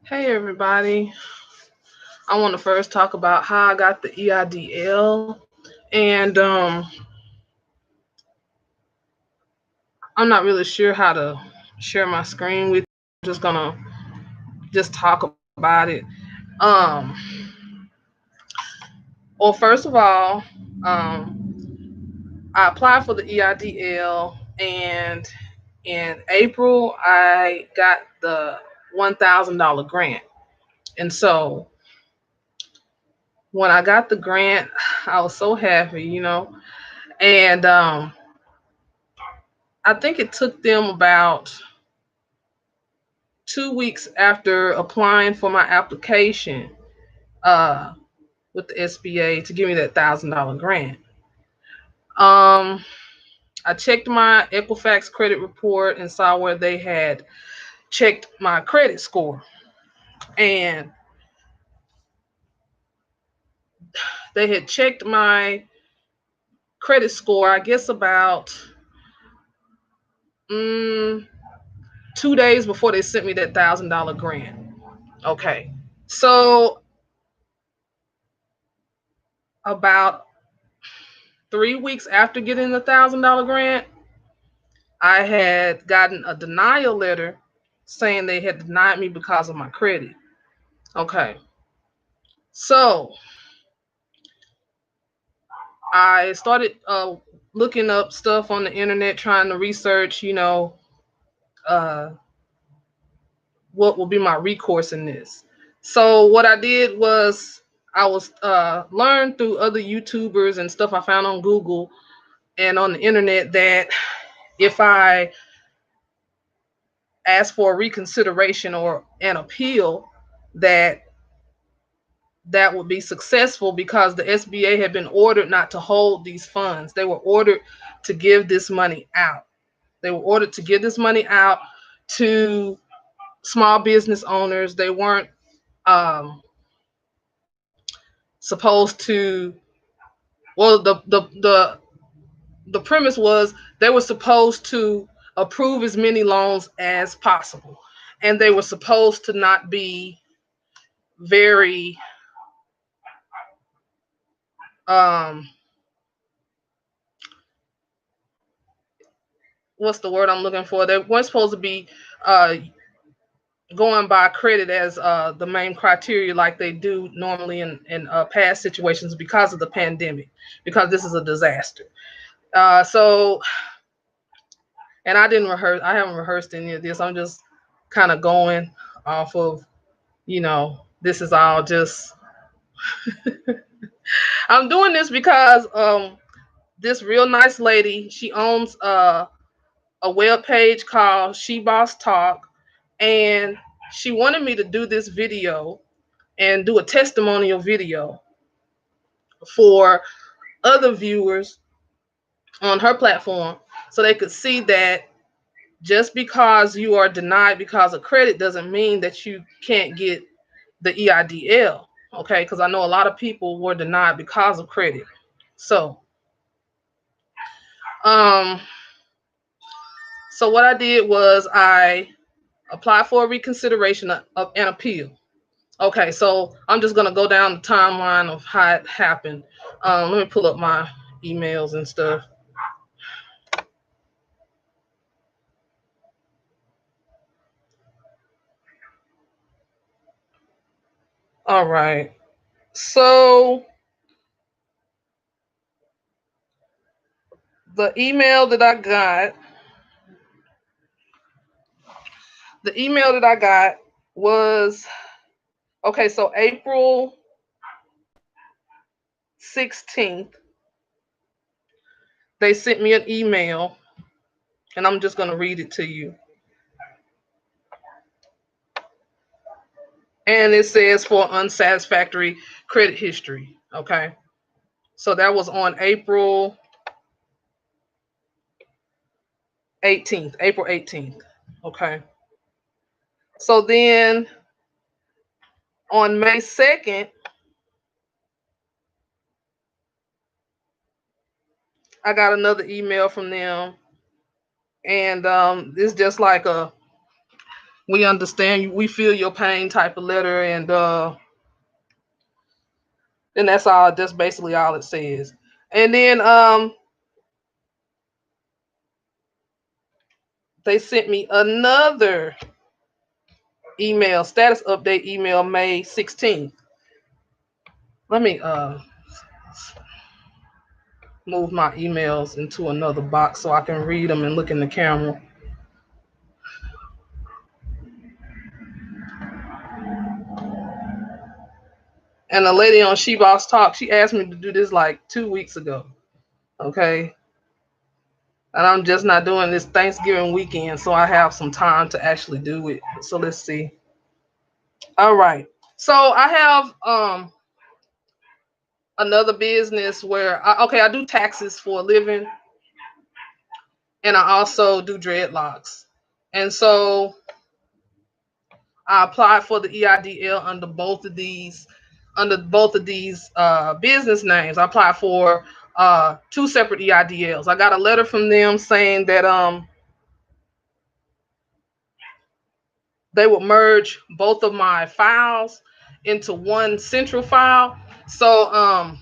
Hey everybody. I want to first talk about how I got the EIDL. And I'm not really sure how to share my screen with you. I'm just gonna just talk about it. Um well, first of all, I applied for the EIDL, and in April I got the $1,000 grant. And so when I got the grant, I was so happy. And I think it took them about 2 weeks after applying for my application uh, with the SBA to give me that $1,000 grant. Um, I checked my Equifax credit report and saw where they had checked my credit score, and they had checked my credit score, I guess about mm, 2 days before they sent me that $1,000 grant. Okay, so about 3 weeks after getting the $1,000 grant, I had gotten a denial letter saying they had denied me because of my credit. Okay. So I started looking up stuff on the internet, trying to research, uh, what will be my recourse in this. So what I did was I was learned through other YouTubers and stuff I found on Google and on the internet that if I ask for a reconsideration or an appeal, that that would be successful because the SBA had been ordered not to hold these funds. They were ordered to give this money out. They were ordered to give this money out to small business owners. They weren't um, supposed to. Well, the premise was they were supposed to approve as many loans as possible, and they were supposed to not be very um, what's the word I'm looking for? They weren't supposed to be uh, going by credit as the main criteria like they do normally in past situations because of the pandemic, because this is a disaster. So, and I didn't rehearse. I haven't rehearsed any of this. I'm just kind of going off of, this is all just. I'm doing this because this real nice lady, she owns a web page called She Boss Talk, and she wanted me to do this video and do a testimonial video for other viewers on her platform so they could see that just because you are denied because of credit doesn't mean that you can't get the EIDL. Okay, because I know a lot of people were denied because of credit. So um so what I did was I applied for a reconsideration of an appeal. Okay, so I'm just gonna go down the timeline of how it happened. Let me pull up my emails and stuff. All right. So the email that I got, the email that I got was okay. So April 16th, they sent me an email, and I'm just gonna read it to you. And it says for unsatisfactory credit history. Okay. So that was on April 18th. Okay. So then on May 2nd, I got another email from them. And it's just like a We understand, we feel your pain type of letter, and that's all. That's basically all it says. And then they sent me another email, status update email, May 16th. Let me move my emails into another box so I can read them and look in the camera. And the lady on She Boss Talk, she asked me to do this like 2 weeks ago. Okay. And I'm just not doing this Thanksgiving weekend, so I have some time to actually do it. So let's see. All right. So I have another business where I do taxes for a living, and I also do dreadlocks. And so I applied for the EIDL under both of these business names. I applied for two separate EIDLs. I got a letter from them saying that they would merge both of my files into one central file. So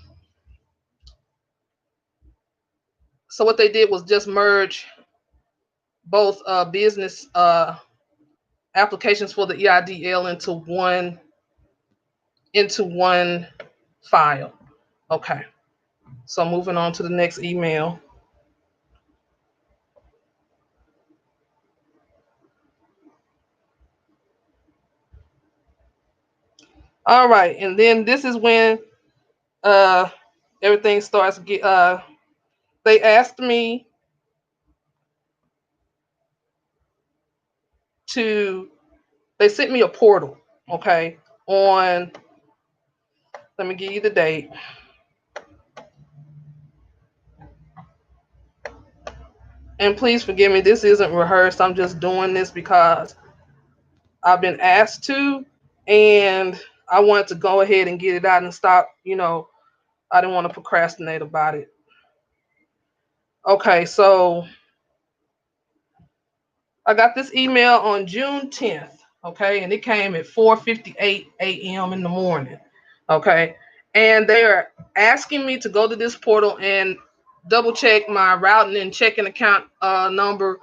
what they did was just merge both business applications for the EIDL into one file. Okay. So moving on to the next email. All right, and then this is when everything starts get they asked me to they sent me a portal, okay, on, let me give you the date. And please forgive me, this isn't rehearsed. I'm just doing this because I've been asked to, and I wanted to go ahead and get it out and stop, I didn't want to procrastinate about it. Okay, so I got this email on June 10th, okay, and it came at 4:58 a.m. in the morning, okay, and they are asking me to go to this portal and double check my routing and checking account number,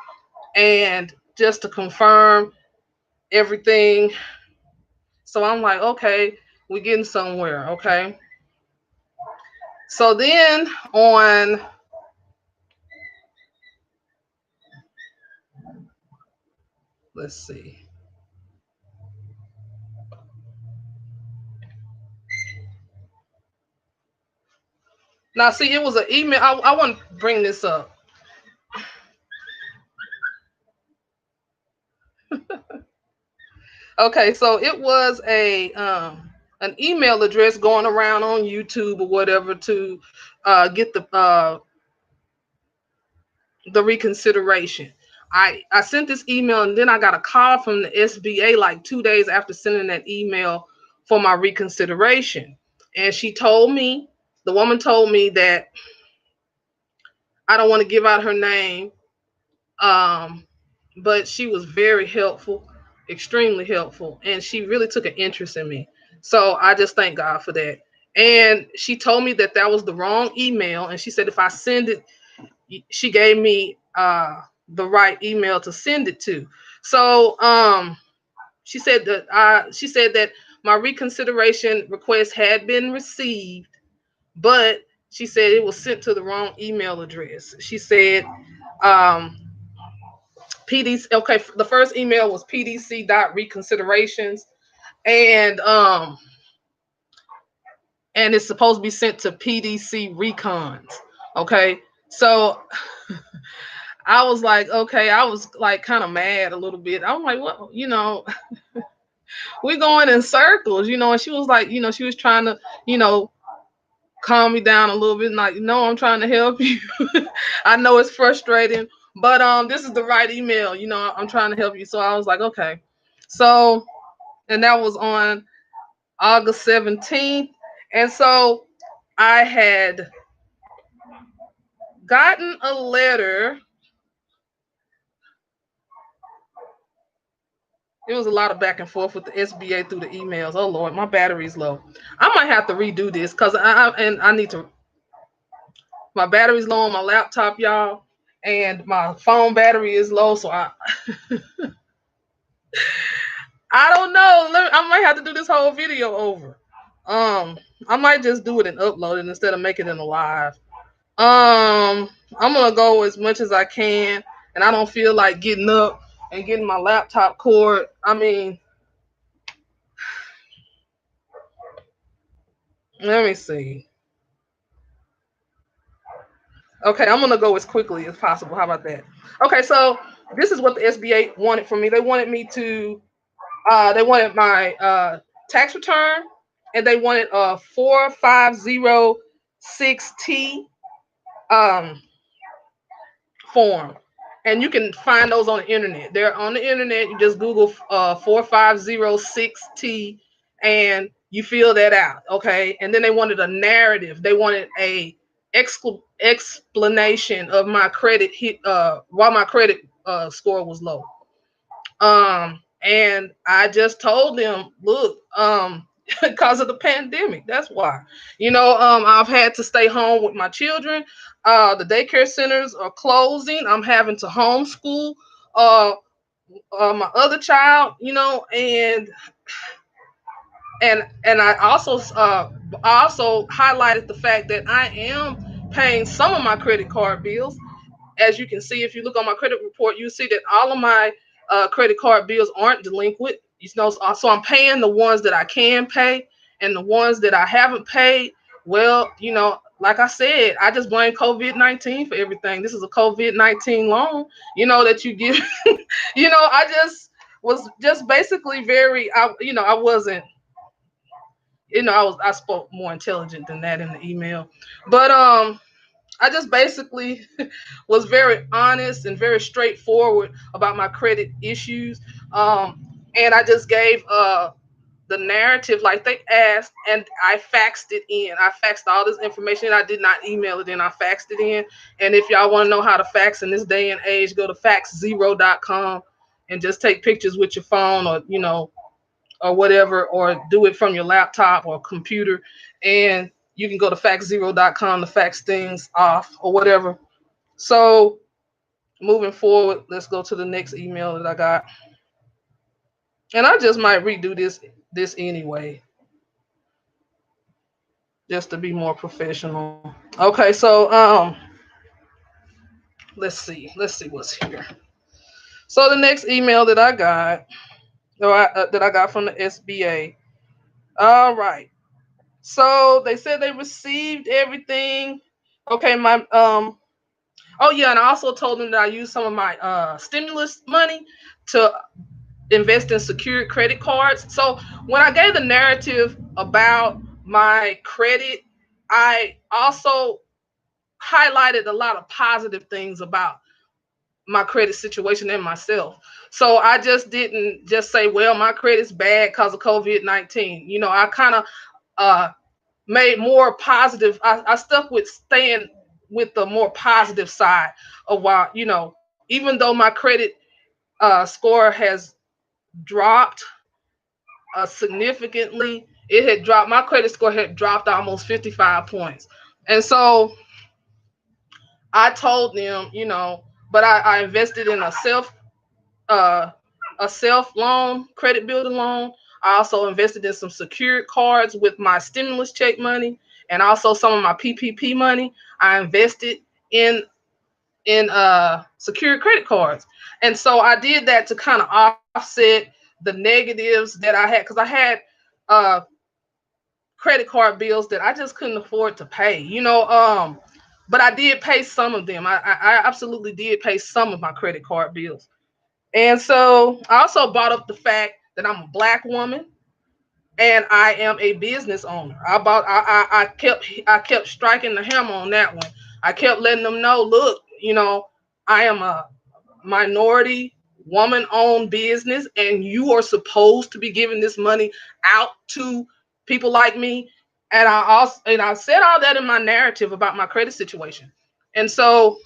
and just to confirm everything. So I'm like, okay, we're getting somewhere, okay. So then on, let's see. Now, see, it was an email. I want to bring this up. Okay, so it was an email address going around on YouTube or whatever to get the reconsideration. I sent this email, and then I got a call from the SBA like 2 days after sending that email for my reconsideration. And the woman told me that I don't want to give out her name, but she was very helpful, extremely helpful, and she really took an interest in me. So I just thank God for that. And she told me that that was the wrong email, and she said if I send it, she gave me the right email to send it to. So she said that my reconsideration request had been received, but she said it was sent to the wrong email address. She said PDC. Okay, the first email was pdc.reconsiderations, and and it's supposed to be sent to PDC Recons. Okay, so I was like, okay, I was like kind of mad a little bit. I'm like, what, we're going in circles, and she was like, she was trying to, calm me down a little bit, and like, no, I'm trying to help you. I know it's frustrating, but this is the right email, I'm trying to help you. So I was like, okay. So, and that was on August 17th. And so I had gotten a letter It was a lot of back and forth with the SBA through the emails. Oh Lord, my battery's low. I might have to redo this because I need to. My battery's low on my laptop, y'all, and my phone battery is low. So I don't know. I might have to do this whole video over. I might just do it and upload it instead of making it a live. I'm gonna go as much as I can, and I don't feel like getting up and getting my laptop cord. I mean, let me see. Okay, I'm gonna go as quickly as possible. How about that? Okay, so this is what the SBA wanted from me. They wanted me to, they wanted my tax return, and they wanted a 4506T um form, and you can find those on the internet. They're on the internet. You just Google 4506T, and you fill that out. Okay, and then they wanted a narrative. They wanted a explanation of my credit why my credit score was low. And I just told them, look, because of the pandemic, that's why. I've had to stay home with my children. The daycare centers are closing. I'm having to homeschool uh, my other child. And I also highlighted the fact that I am paying some of my credit card bills. As you can see, if you look on my credit report, you see that all of my credit card bills aren't delinquent. So I'm paying the ones that I can pay, and the ones that I haven't paid. Well, like I said, I just blame COVID-19 for everything. This is a COVID-19 loan, that you give. I just was just basically I wasn't, I spoke more intelligent than that in the email, but I just basically was very honest and very straightforward about my credit issues. And I just gave the narrative like they asked, and I faxed it in. I faxed all this information. I did not email it in. I faxed it in. And if y'all want to know how to fax in this day and age, go to faxzero.com and just take pictures with your phone, or whatever, or do it from your laptop or computer, and you can go to faxzero.com to fax things off or whatever. So moving forward, let's go to the next email that I got. And I just might redo this anyway, just to be more professional. Okay, so let's see what's here. So the next email that I got, that I got from the SBA. All right. So they said they received everything. Okay, my oh yeah, and I also told them that I used some of my stimulus money to invest in secured credit cards. So when I gave the narrative about my credit, I also highlighted a lot of positive things about my credit situation and myself. So I just didn't just say, well, my credit's bad because of COVID-19. I kind of uh, made more positive. I stuck with staying with the more positive side of why, even though my credit score has dropped significantly. It had dropped. My credit score had dropped almost 55 points. And so I told them, but I invested in uh, a self loan, credit building loan. I also invested in some secured cards with my stimulus check money, and also some of my PPP money. I invested in secured credit cards. And so I did that to kind of offset the negatives that I had, because I had uh credit card bills that I just couldn't afford to pay. But I did pay some of them. I absolutely did pay some of my credit card bills. And so I also brought up the fact that I'm a Black woman and I am a business owner. I kept striking the hammer on that one. I kept letting them know, look, I am a minority woman owned business, and you are supposed to be giving this money out to people like me. And I said all that in my narrative about my credit situation. And so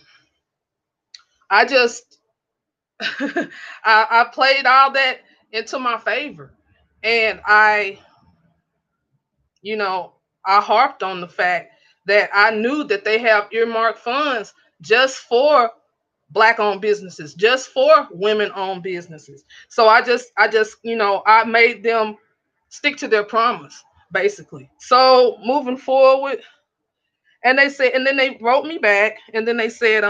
I just I played all that into my favor. And you know, I harped on the fact that I knew that they have earmarked funds just for black owned businesses, just for women owned businesses. So I made them stick to their promise, basically. So moving forward, and then they wrote me back, and then they said,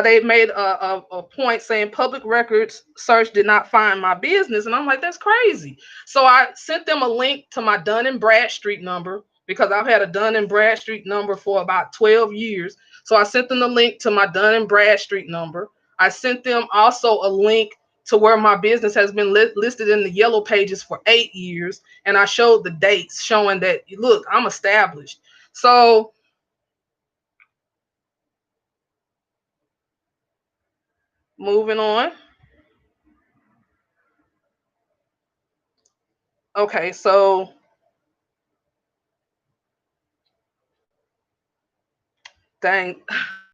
they made a point saying public records search did not find my business. And I'm like, that's crazy. So I sent them a link to my Dun and Bradstreet number because I've had a Dun and Bradstreet number for about 12 years. So I sent them the link to my Dun and Bradstreet number. I sent them also a link to where my business has been listed in the yellow pages for 8 years. And I showed the dates showing that, look, I'm established. So moving on. Okay, so dang.